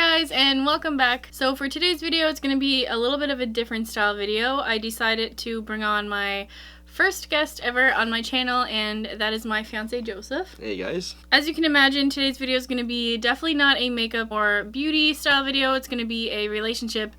guys, and welcome back. So for today's video, it's going to be a little bit of a different style video. I decided to bring on my first guest ever on my channel, and that is my fiance Joseph. Hey guys. As you can imagine, today's video is going to be definitely not a makeup or beauty style video. It's going to be a relationship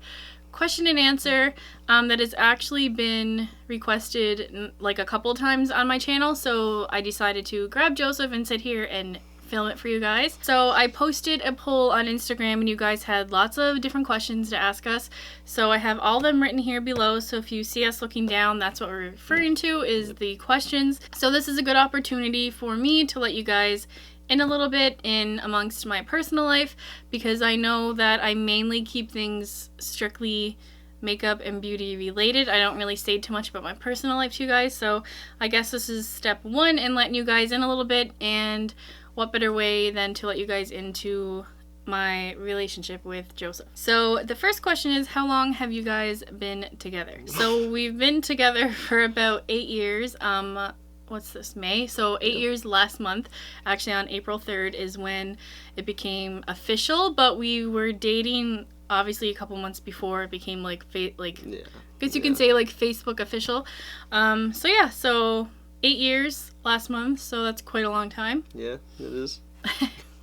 question and answer that has actually been requested like a couple times on my channel, so I decided to grab Joseph and sit here and film it for you guys. So I posted a poll on Instagram and you guys had lots of different questions to ask us, so I have all of them written here below. So if you see us looking down, that's what we're referring to, is the questions. So this is a good opportunity for me to let you guys in a little bit in amongst my personal life, because I know that I mainly keep things strictly makeup and beauty related. I don't really say too much about my personal life to you guys, so I guess this is step one in letting you guys in a little bit. And what better way than to let you guys into my relationship with Joseph. So the first question is, how long have you guys been together? So we've been together for about 8 years. What's this, May? So 8 years last month. Actually on April 3rd is when it became official, but we were dating obviously a couple months before it became like I guess you can say like Facebook official. So 8 years last month, so that's quite a long time. Yeah, it is.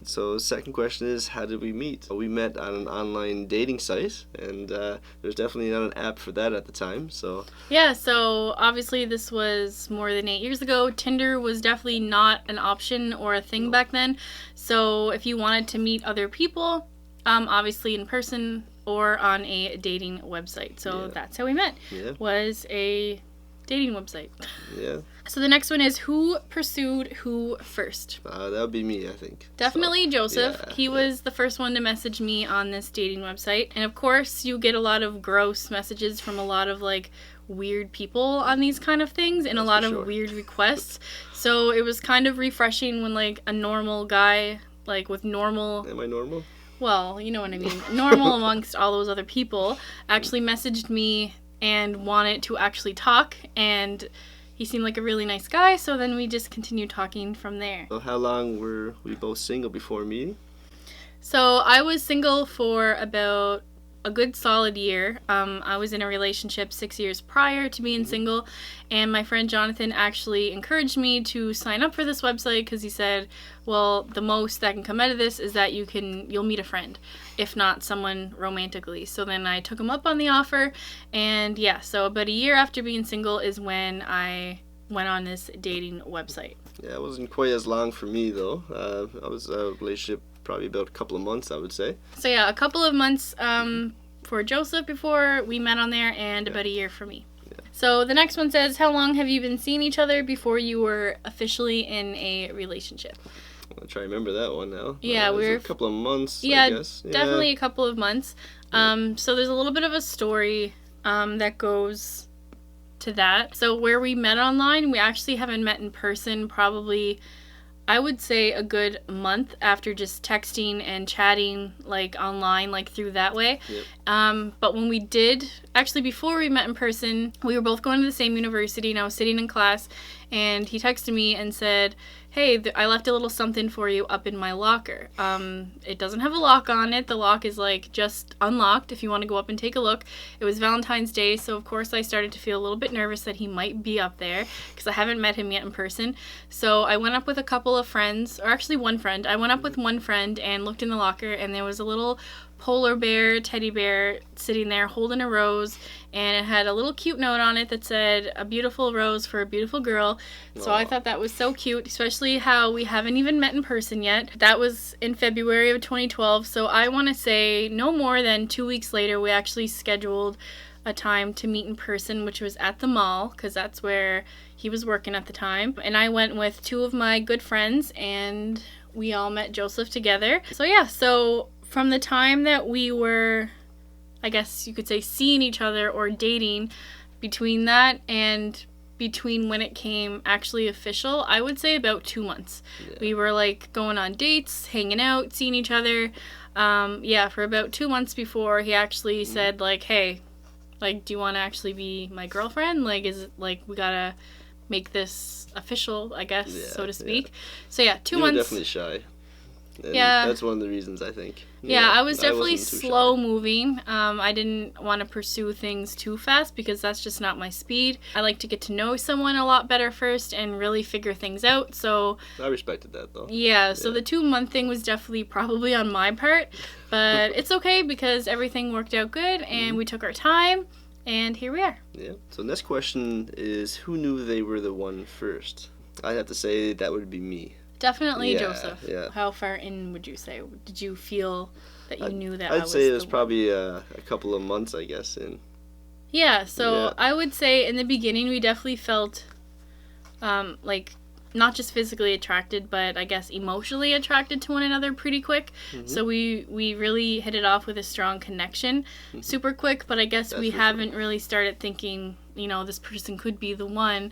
So second question is, how did we meet? We met on an online dating site, and there's definitely not an app for that at the time. So yeah, so obviously this was more than 8 years ago. Tinder was definitely not an option or a thing back then. So if you wanted to meet other people, obviously in person or on a dating website. So that's how we met. Yeah. Was a dating website. Yeah. So the next one is, who pursued who first? That would be me, I think. Definitely Joseph. He was the first one to message me on this dating website. And of course, you get a lot of gross messages from a lot of like weird people on these kind of things, and a lot of weird requests. So it was kind of refreshing when like a normal guy, like with normal... Am I normal? Well, you know what I mean. Normal amongst all those other people actually messaged me and wanted to actually talk, and he seemed like a really nice guy, so then we just continued talking from there. So how long were we both single before meeting? So I was single for about a good solid year. I was in a relationship 6 years prior to being single, and my friend Jonathan actually encouraged me to sign up for this website because he said, well, the most that can come out of this is that you'll meet a friend, if not someone romantically. So then I took him up on the offer, and yeah, so about a year after being single is when I went on this dating website. Yeah, it wasn't quite as long for me though. I was in a relationship probably about a couple of months, I would say. So yeah, a couple of months for Joseph before we met on there, and about a year for me. Yeah. So the next one says, how long have you been seeing each other before you were officially in a relationship? I'll try to remember that one now. Yeah, we were a couple of months, yeah, I guess. Yeah, definitely a couple of months. So there's a little bit of a story that goes to that. So where we met online, we actually haven't met in person probably, I would say, a good month after just texting and chatting like online, like through that way. Yep. But when we did, actually before we met in person, we were both going to the same university, and I was sitting in class, and he texted me and said, hey, I left a little something for you up in my locker. It doesn't have a lock on it. The lock is like just unlocked if you want to go up and take a look. It was Valentine's Day, so of course I started to feel a little bit nervous that he might be up there because I haven't met him yet in person. So I went up with a couple of friends, or actually one friend. I went up with one friend and looked in the locker, and there was a little polar bear, teddy bear sitting there holding a rose, and it had a little cute note on it that said, a beautiful rose for a beautiful girl. So I thought that was so cute, especially how we haven't even met in person yet. That was in February of 2012, so I want to say no more than 2 weeks later we actually scheduled a time to meet in person, which was at the mall because that's where he was working at the time. And I went with two of my good friends, and we all met Joseph together. So yeah, so from the time that we were, I guess you could say, seeing each other or dating, between that and between when it came actually official, I would say about 2 months. Yeah. We were like going on dates, hanging out, seeing each other. For about 2 months before he actually said like, hey, like, do you want to actually be my girlfriend? Like, is it like we gotta make this official, I guess, so to speak. Yeah. So yeah, 2 months. You were definitely shy. And Yeah. that's one of the reasons, I think. Yeah, I was definitely wasn't too slow shy. moving. I didn't want to pursue things too fast because that's just not my speed. I like to get to know someone a lot better first and really figure things out. So, I respected that, though. yeah, so Yeah. the 2 month thing was definitely probably on my part, but it's okay because everything worked out good and we took our time, and here we are. Yeah. So next question is, who knew they were the one first? I'd have to say that would be me. Definitely Yeah, Joseph. yeah. How far in would you say? Did you feel that you knew that I I'd was say it was the one? probably a couple of months, I guess. In Yeah, so Yeah. I would say in the beginning we definitely felt like not just physically attracted, but I guess emotionally attracted to one another pretty quick. So we really hit it off with a strong connection super quick, but I guess That's we for haven't really started thinking, this person could be the one.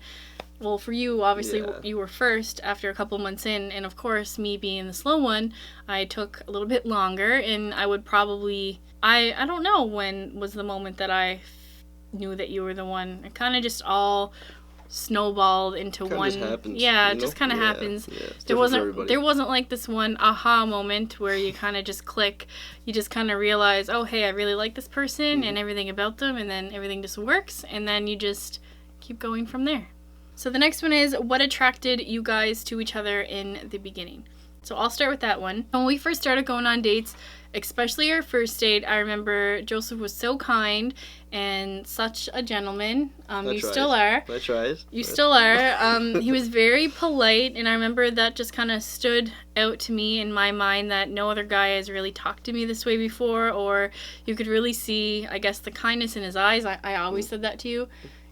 Well, for you, obviously, Yeah. you were first after a couple months in, and of course, me being the slow one, I took a little bit longer, and I would probably, I don't know when was the moment that I knew that you were the one. It kind of just all snowballed into Kinda one. just happens, Yeah, you it just know? kind of Yeah, happens. yeah. It's There different for wasn't everybody. like this one aha moment where you kind of just click. You just kind of realize, oh hey, I really like this person and everything about them, and then everything just works, and then you just keep going from there. So the next one is, what attracted you guys to each other in the beginning? So I'll start with that one. When we first started going on dates, especially our first date, I remember Joseph was so kind and such a gentleman. You still are. I tried. You still are. He was very polite, and I remember that just kind of stood out to me in my mind that no other guy has really talked to me this way before, or you could really see, I guess, the kindness in his eyes. I always said that to you.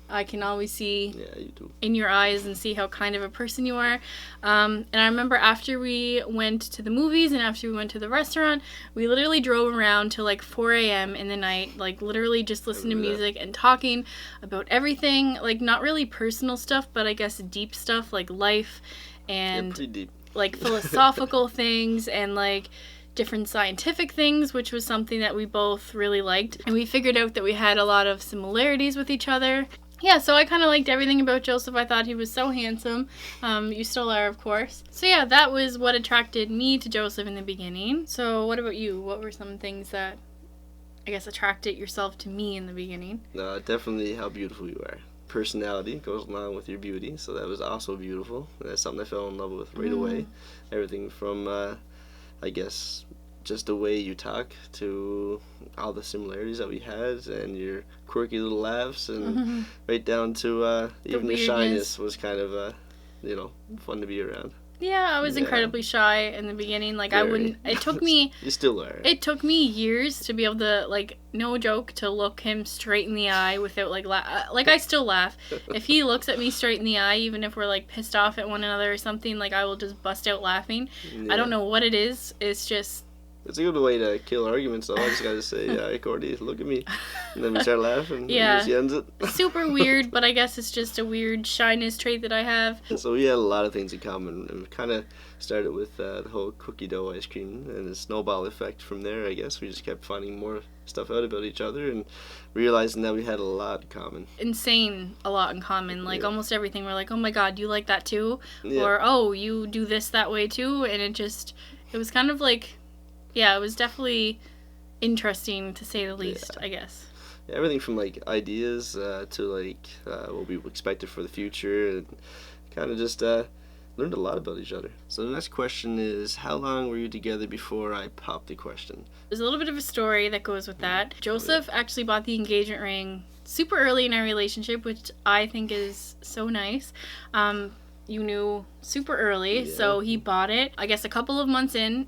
I can always see Yeah, you do. in your eyes and see how kind of a person you are. And I remember after we went to the movies and after we went to the restaurant, we literally drove around till like 4 a.m. in the night, like literally just listening to remember that. music and talking about everything, like not really personal stuff, but I guess deep stuff like life Yeah, and pretty deep. like philosophical things and like different scientific things, which was something that we both really liked. And we figured out that we had a lot of similarities with each other. Yeah, so I kind of liked everything about Joseph. I thought he was so handsome. You still are, of course. So yeah, that was what attracted me to Joseph in the beginning. So what about you? What were some things that, I guess, attracted yourself to me in the beginning? Definitely how beautiful you are. Personality goes along with your beauty, so that was also beautiful. That's something I fell in love with right away. Everything from, I guess, just the way you talk to all the similarities that we had and your quirky little laughs and right down to even the weirdness. shyness was kind of, fun to be around. Yeah, I was Yeah. incredibly shy in the beginning. Like, I Very. wouldn't, it took me, You still are. it took me years to be able to, like, no joke, to look him straight in the eye without, like, like, I still laugh. If he looks at me straight in the eye, even if we're, like, pissed off at one another or something, like, I will just bust out laughing. Yeah. I don't know what it is. It's just, It's a good way to kill arguments, though. I just gotta say, hey, Courtney, look at me. And then we start laughing. Yeah. And she ends it. super weird, but I guess it's just a weird shyness trait that I have. So we had a lot of things in common, and we kind of started with the whole cookie dough ice cream and the snowball effect from there. I guess we just kept finding more stuff out about each other and realizing that we had a lot in common. Insane a lot in common. Like, Yeah. almost everything. We're like, oh my god, you like that too? Yeah. Or, oh, you do this that way too? And it was kind of like, yeah, it was definitely interesting to say the least, I guess. Yeah, everything from like ideas to like what we expected for the future, and kind of just learned a lot about each other. So the next question is, how long were you together before I popped the question? There's a little bit of a story that goes with that. Joseph actually bought the engagement ring super early in our relationship, which I think is so nice. You knew super early, Yeah. so he bought it, I guess, a couple of months in,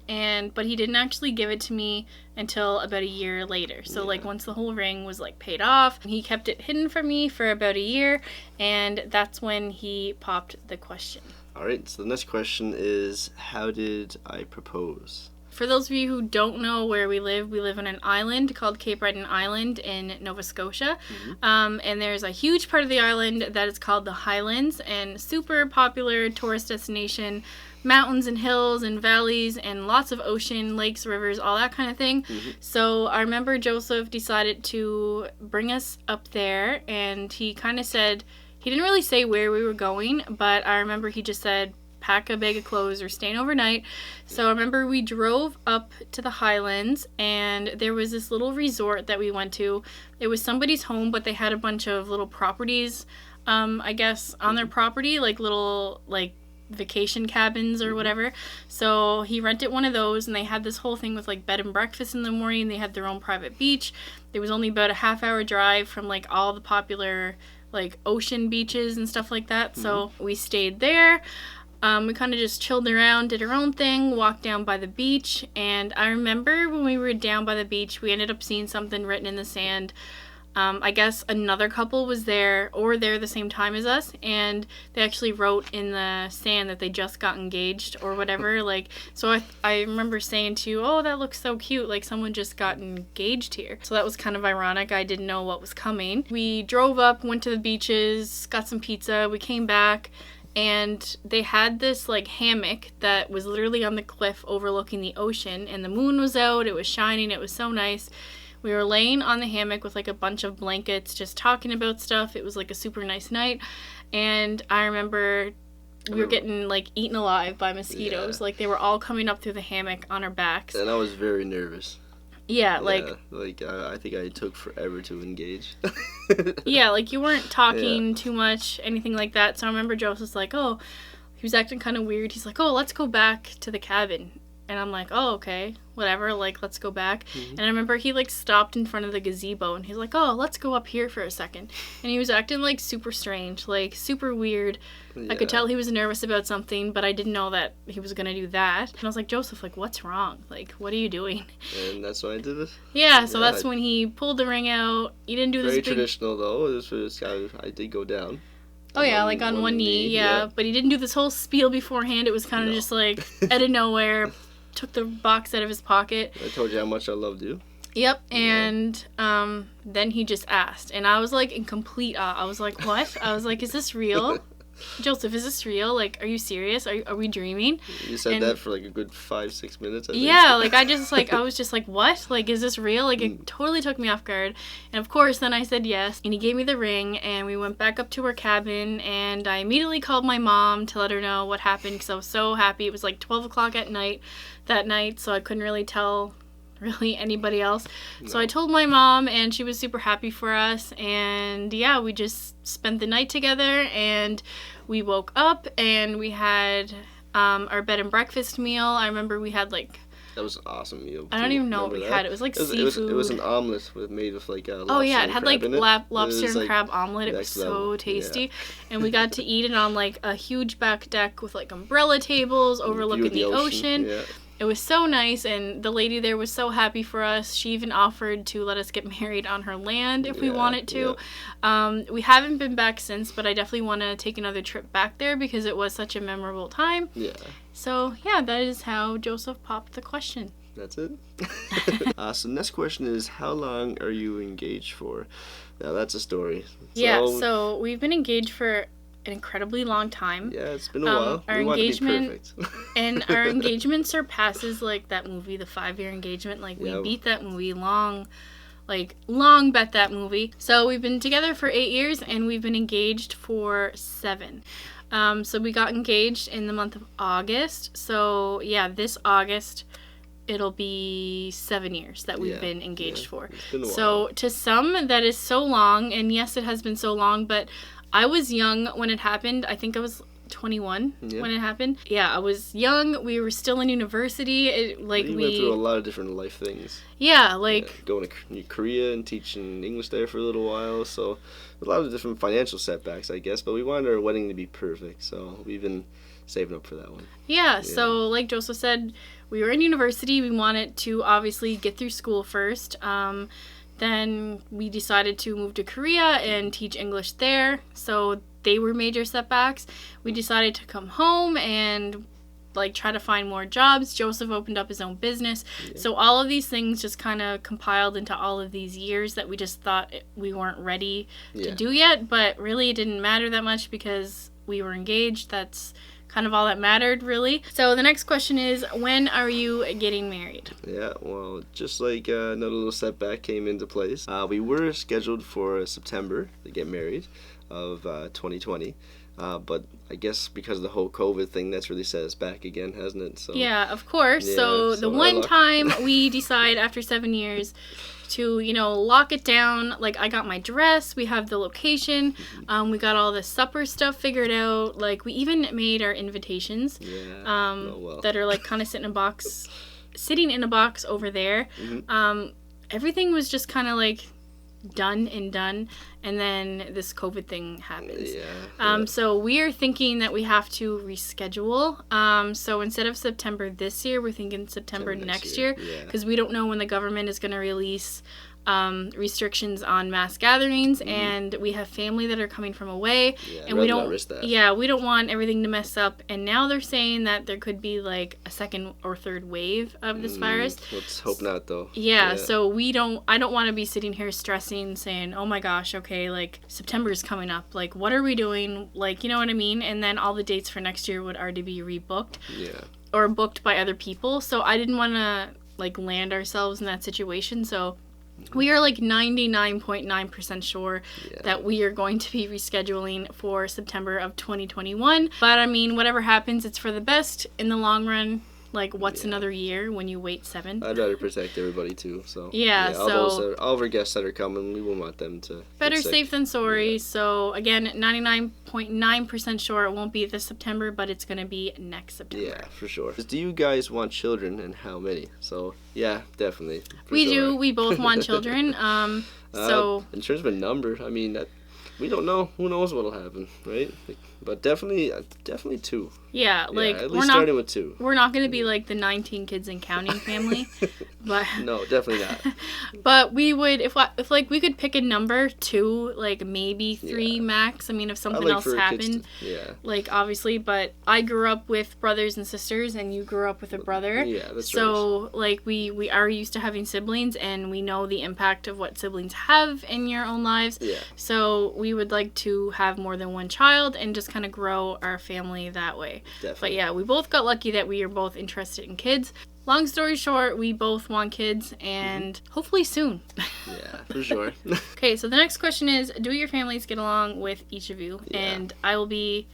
but he didn't actually give it to me until about a year later. So, like, once the whole ring was, like, paid off, he kept it hidden from me for about a year, and that's when he popped the question. All right, so the next question is, how did I propose? For those of you who don't know where we live on an island called Cape Breton Island in Nova Scotia. And there's a huge part of the island that is called the Highlands, and super popular tourist destination. Mountains and hills and valleys and lots of ocean, lakes, rivers, all that kind of thing. So I remember Joseph decided to bring us up there, and he kind of said, he didn't really say where we were going, but I remember he just said, pack a bag of clothes, we're staying overnight. So I remember we drove up to the Highlands, and there was this little resort that we went to. It was somebody's home, but they had a bunch of little properties, I guess, on their property, like little, like, vacation cabins or whatever. So he rented one of those, and they had this whole thing with, like, bed and breakfast in the morning. They had their own private beach. It was only about a half-hour drive from, like, all the popular, like, ocean beaches and stuff like that. So we stayed there. We kind of just chilled around, did our own thing, walked down by the beach. And I remember when we were down by the beach, we ended up seeing something written in the sand. I guess another couple was there, or there the same time as us, and they actually wrote in the sand that they just got engaged or whatever. Like, so I remember saying to you, oh, that looks so cute, like someone just got engaged here. So that was kind of ironic. I didn't know what was coming. We drove up, went to the beaches, got some pizza, we came back, and they had this, like, hammock that was literally on the cliff overlooking the ocean, and the moon was out, it was shining, it was so nice. We were laying on the hammock with, like, a bunch of blankets, just talking about stuff. It was, like, a super nice night. And I remember we were getting, like, eaten alive by mosquitoes. Yeah. Like, they were all coming up through the hammock on our backs. And I was very nervous. Yeah, like... I think I took forever to engage. Yeah, like, you weren't talking too much, anything like that. So I remember Joseph's like, oh, he was acting kind of weird. He's like, oh, let's go back to the cabin. And I'm like, oh, okay, whatever, like, let's go back. And I remember he, like, stopped in front of the gazebo, and he's like, oh, let's go up here for a second. And he was acting, like, super strange, like, super weird. Yeah. I could tell he was nervous about something, but I didn't know that he was gonna do that. And I was like, Joseph, like, what's wrong? Like, what are you doing? And that's when I did it. Yeah, so that's when he pulled the ring out. He didn't do this very big... traditional, though. This was, I did go down. Oh, yeah, like, on one knee, yeah. But he didn't do this whole spiel beforehand. It was kind of just, like, out of nowhere. Took the box out of his pocket. I told you how much I loved you. Yep, and then he just asked, and I was, like, in complete awe. I was like, what? I was like, is this real? Joseph, is this real? Like, are you serious? Are we dreaming? You said that for, like, a good 5-6 minutes, I think. Yeah, like, I was just like, what? Like, is this real? Like, it totally took me off guard. And, of course, then I said yes, and he gave me the ring, and we went back up to our cabin, and I immediately called my mom to let her know what happened, because I was so happy. It was, like, 12 o'clock at night that night, so I couldn't really tell anybody else. No. So I told my mom, and she was super happy for us, and yeah, we just spent the night together, and we woke up, and we had our bed and breakfast meal. I remember we had, like... That was an awesome meal. I don't even know what we had. It was like seafood. It was an omelet made with, like, lobster. Oh yeah, it had like lobster and like crab omelet. It was so tasty, and we got to eat it on, like, a huge back deck with, like, umbrella tables overlooking the ocean. Yeah. It was so nice, and the lady there was so happy for us. She even offered to let us get married on her land if we wanted to. Yeah. We haven't been back since, but I definitely want to take another trip back there because it was such a memorable time. Yeah. So, yeah, that is how Joseph popped the question. That's it? So next question is, how long are you engaged for? Now, that's a story. So we've been engaged for an incredibly long time. Yeah, it's been a while. Our engagement and our engagement surpasses, like, that movie, the 5-year engagement. Like, we beat that movie long bet that movie. So we've been together for 8 years, and we've been engaged for 7. So we got engaged in the month of August. So yeah, this August it'll be 7 years that we've been engaged for. It's been a while. So to some that is so long, and yes, it has been so long, but I was young when it happened. I think I was 21 when it happened. Yeah, I was young. We were still in university. We went through a lot of different life things. Yeah, like... going to Korea and teaching English there for a little while. So a lot of different financial setbacks, I guess. But we wanted our wedding to be perfect. So we've been saving up for that one. Yeah, so like Joseph said, we were in university. We wanted to obviously get through school first. Then we decided to move to Korea and teach English there. So they were major setbacks. We decided to come home and, like, try to find more jobs. Joseph opened up his own business. Yeah. So all of these things just kind of compiled into all of these years that we just thought we weren't ready to do yet. But really it didn't matter that much because we were engaged. That's kind of all that mattered, really. So the next question is, when are you getting married? Yeah, well, just like another little setback came into place. We were scheduled for September to get married of 2020. But I guess because of the whole COVID thing, that's really set us back again, hasn't it? So Yeah, of course. Yeah, So so the our one luck. time we decide after 7 years to, lock it down. Like, I got my dress, we have the location, we got all the supper stuff figured out. Like, we even made our invitations, Yeah. that are like kind of sitting in a box over there. Everything was just kind of like done, and then this COVID thing happens. Yeah. So we are thinking that we have to reschedule. So instead of September this year, we're thinking September next year, Yeah. because we don't know when the government is going to release restrictions on mass gatherings, and we have family that are coming from away, Yeah, and we not don't risk that. yeah, we don't want everything to mess up. And now they're saying that there could be like a second or third wave of this virus. Let's hope not, though. Yeah, so I don't want to be sitting here stressing, saying, oh my gosh, okay, like September's coming up, like what are we doing, like, you know what I mean? And then all the dates for next year would already be rebooked or booked by other people. So I didn't want to like land ourselves in that situation. So we are like 99.9% sure that we are going to be rescheduling for September of 2021. But I mean, whatever happens, it's for the best in the long run. Like, what's another year when you wait 7? I'd rather protect everybody too. So so all of our guests that are coming, we won't want them to better get sick. safe than sorry. So again, 99.9% sure it won't be this September, but it's going to be next September. Yeah, for sure. Do you guys want children, and how many? So yeah, definitely. We do. We both want children. So in terms of a number, I mean, we don't know. Who knows what'll happen, right? But definitely 2. yeah, like at least starting with 2. We're not going to be like the 19 kids and counting family, but No, definitely not. But we would, if like we could pick a number, 2, like maybe 3 max. I mean, if something else happened, like obviously. But I grew up with brothers and sisters, and you grew up with a brother. Yeah, that's right. So like we are used to having siblings, and we know the impact of what siblings have in your own lives. Yeah. So we would like to have more than one child and just kind of grow our family that way. Definitely. But yeah, we both got lucky that we are both interested in kids. Long story short, we both want kids, and hopefully soon. Yeah, for sure. Okay, so the next question is, do your families get along with each of you? Yeah. And I will be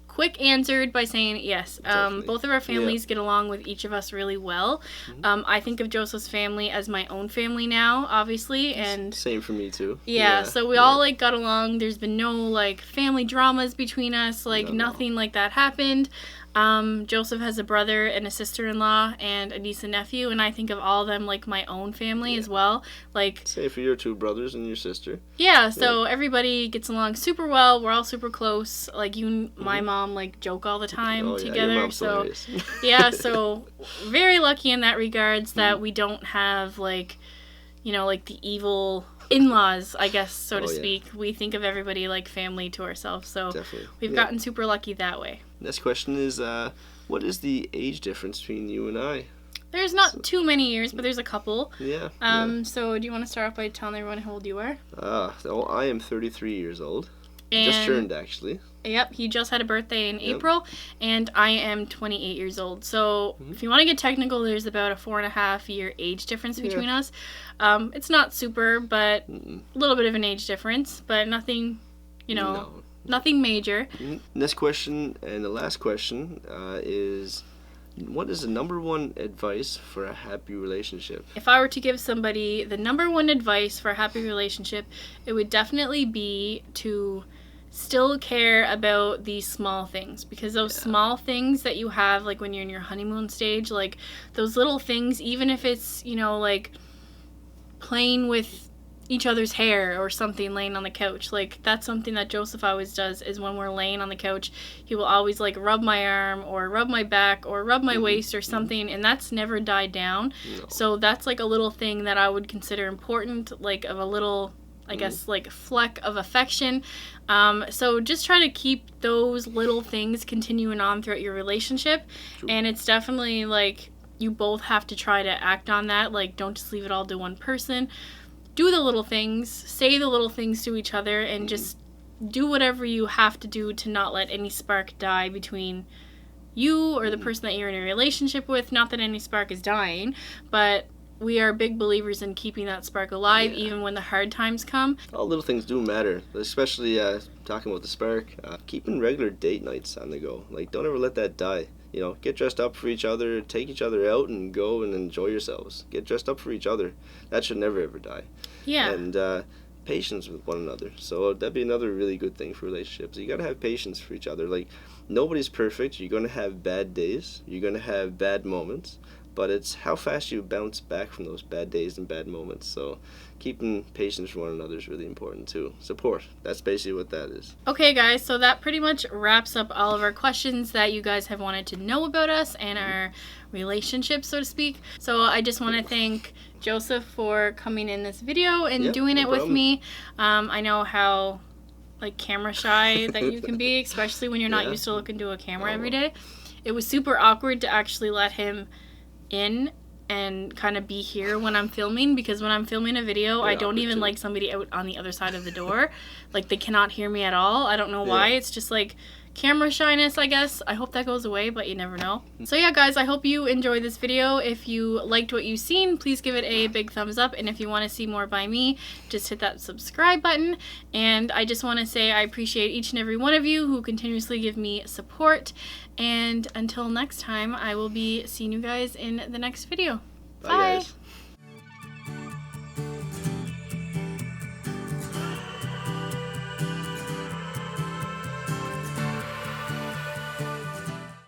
quick answered by saying yes. Both of our families get along with each of us really well. I think of Joseph's family as my own family now, obviously, and same for me too. yeah, so we all like got along. There's been no like family dramas between us, like nothing like that happened. Joseph has a brother and a sister-in-law and a niece and nephew, and I think of all of them like my own family as well. Like, say for your 2 brothers and your sister. Yeah, so everybody gets along super well. We're all super close. Like, you and my mom like joke all the time together. Your mom's so hilarious. yeah, so very lucky in that regards that we don't have like, like the evil in-laws, I guess, so to speak. We think of everybody like family to ourselves. So we've gotten super lucky that way. Next question is, what is the age difference between you and I? There's not too many years, but there's a couple. Yeah. So do you want to start off by telling everyone how old you are? I am 33 years old. And just turned, actually. Yep, he just had a birthday in April, and I am 28 years old. So if you want to get technical, there's about a 4.5-year age difference between us. It's not super, but a little bit of an age difference, but nothing, nothing major. Next question, and the last question, is, what is the number one advice for a happy relationship? If I were to give somebody the number one advice for a happy relationship, it would definitely be to still care about these small things, because those small things that you have, like when you're in your honeymoon stage, like those little things, even if it's, like playing with each other's hair or something, laying on the couch, like that's something that Joseph always does, is when we're laying on the couch, he will always like rub my arm or rub my back or rub my waist or something, and that's never died down. So that's like a little thing that I would consider important, like of a little, I guess, like fleck of affection. So just try to keep those little things continuing on throughout your relationship. And it's definitely like you both have to try to act on that. Like, don't just leave it all to one person. Do the little things, say the little things to each other, and just do whatever you have to do to not let any spark die between you or the person that you're in a relationship with. Not that any spark is dying, but we are big believers in keeping that spark alive, even when the hard times come. All little things do matter, especially talking about the spark. Keeping regular date nights on the go. Like, don't ever let that die. You know, get dressed up for each other, take each other out, and go and enjoy yourselves. Get dressed up for each other. That should never ever die. Yeah. And patience with one another. So that'd be another really good thing for relationships. You gotta have patience for each other. Like, nobody's perfect. You're gonna have bad days. You're gonna have bad moments. But it's how fast you bounce back from those bad days and bad moments. So keeping patience for one another is really important too. Support. That's basically what that is. Okay, guys, so that pretty much wraps up all of our questions that you guys have wanted to know about us and our relationship, so to speak. So I just want to thank Joseph for coming in this video and doing it with me. I know how camera shy that you can be, especially when you're not used to looking to a camera every day. It was super awkward to actually let him in and kind of be here when I'm filming, because when I'm filming a video, I don't even like somebody out on the other side of the door. Like, they cannot hear me at all. I don't know why. It's just like camera shyness, I guess. I hope that goes away, but you never know. So yeah, guys, I hope you enjoyed this video. If you liked what you've seen, please give it a big thumbs up. And if you want to see more by me, just hit that subscribe button. And I just want to say I appreciate each and every one of you who continuously give me support. And until next time, I will be seeing you guys in the next video. Bye. Guys.